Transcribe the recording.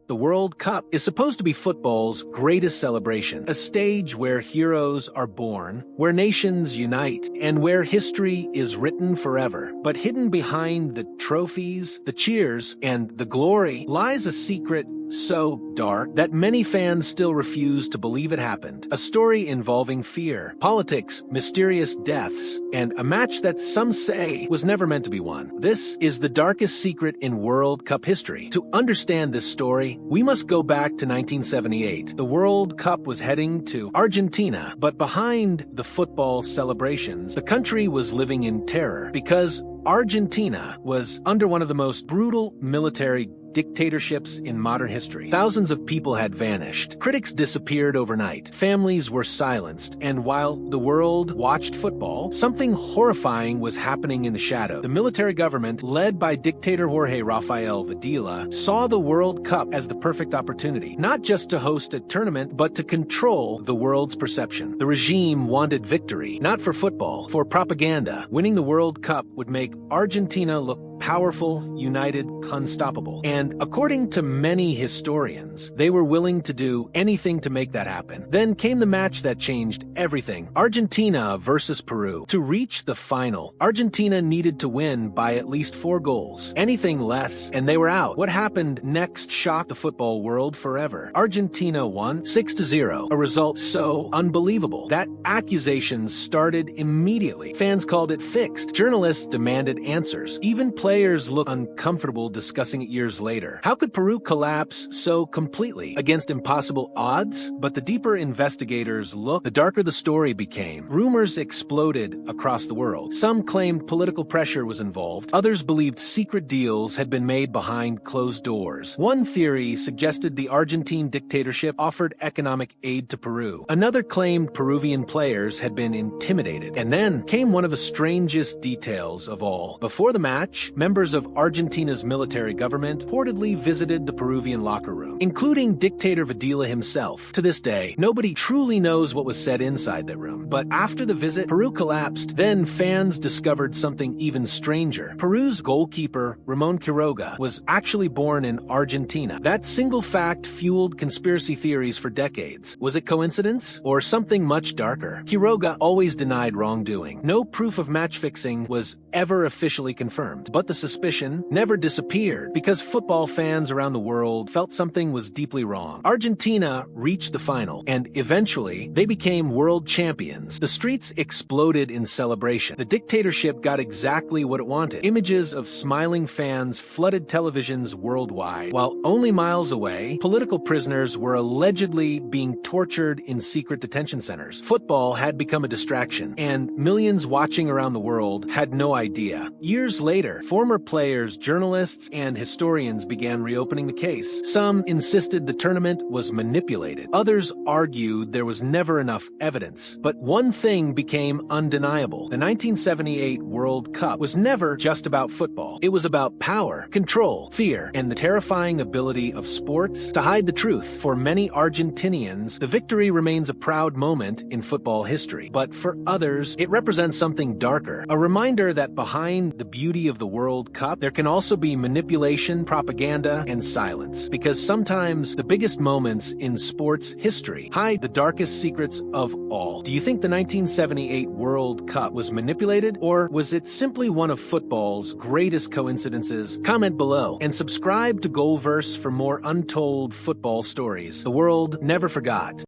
The World Cup is supposed to be football's greatest celebration, a stage where heroes are born, where nations unite, and where history is written forever. But hidden behind the trophies, the cheers, and the glory lies a secret so dark that many fans still refuse to believe it happened. A story involving fear, politics, mysterious deaths, and a match that some say was never meant to be won. This is the darkest secret in World Cup history. To understand this story, we must go back to 1978. The World Cup was heading to Argentina, but behind the football celebrations, the country was living in terror because Argentina was under one of the most brutal military dictatorships in modern history. Thousands of people had vanished. Critics disappeared overnight. Families were silenced. And while the world watched football, something horrifying was happening in the shadow. The military government, led by dictator Jorge Rafael Videla, saw the World Cup as the perfect opportunity, not just to host a tournament, but to control the world's perception. The regime wanted victory, not for football, for propaganda. Winning the World Cup would make Argentina look powerful, united, unstoppable. And according to many historians, they were willing to do anything to make that happen. Then came the match that changed everything. Argentina versus Peru. To reach the final, Argentina needed to win by at least 4 goals. Anything less, and they were out. What happened next shocked the football world forever. Argentina won 6-0, a result so unbelievable that accusations started immediately. Fans called it fixed. Journalists demanded answers. Even players look uncomfortable discussing it years later. How could Peru collapse so completely against impossible odds? But the deeper investigators looked, the darker the story became. Rumors exploded across the world. Some claimed political pressure was involved. Others believed secret deals had been made behind closed doors. One theory suggested the Argentine dictatorship offered economic aid to Peru. Another claimed Peruvian players had been intimidated. And then came one of the strangest details of all. Before the match, members of Argentina's military government reportedly visited the Peruvian locker room, including dictator Videla himself. To this day, nobody truly knows what was said inside that room. But after the visit, Peru collapsed. Then fans discovered something even stranger. Peru's goalkeeper, Ramon Quiroga, was actually born in Argentina. That single fact fueled conspiracy theories for decades. Was it coincidence? Or something much darker? Quiroga always denied wrongdoing. No proof of match fixing was ever officially confirmed. But the suspicion never disappeared because football fans around the world felt something was deeply wrong. Argentina reached the final, and eventually they became world champions. The streets exploded in celebration. The dictatorship got exactly what it wanted. Images of smiling fans flooded televisions worldwide. While only miles away, political prisoners were allegedly being tortured in secret detention centers. Football had become a distraction, and millions watching around the world had no idea. Years later, former players, journalists, and historians began reopening the case. Some insisted the tournament was manipulated. Others argued there was never enough evidence. But one thing became undeniable. The 1978 World Cup was never just about football. It was about power, control, fear, and the terrifying ability of sports to hide the truth. For many Argentinians, the victory remains a proud moment in football history. But for others, it represents something darker, a reminder that behind the beauty of the World Cup, there can also be manipulation, propaganda, and silence. Because sometimes the biggest moments in sports history hide the darkest secrets of all. Do you think the 1978 World Cup was manipulated, or was it simply one of football's greatest coincidences? Comment below and subscribe to Goalverse for more untold football stories the world never forgot.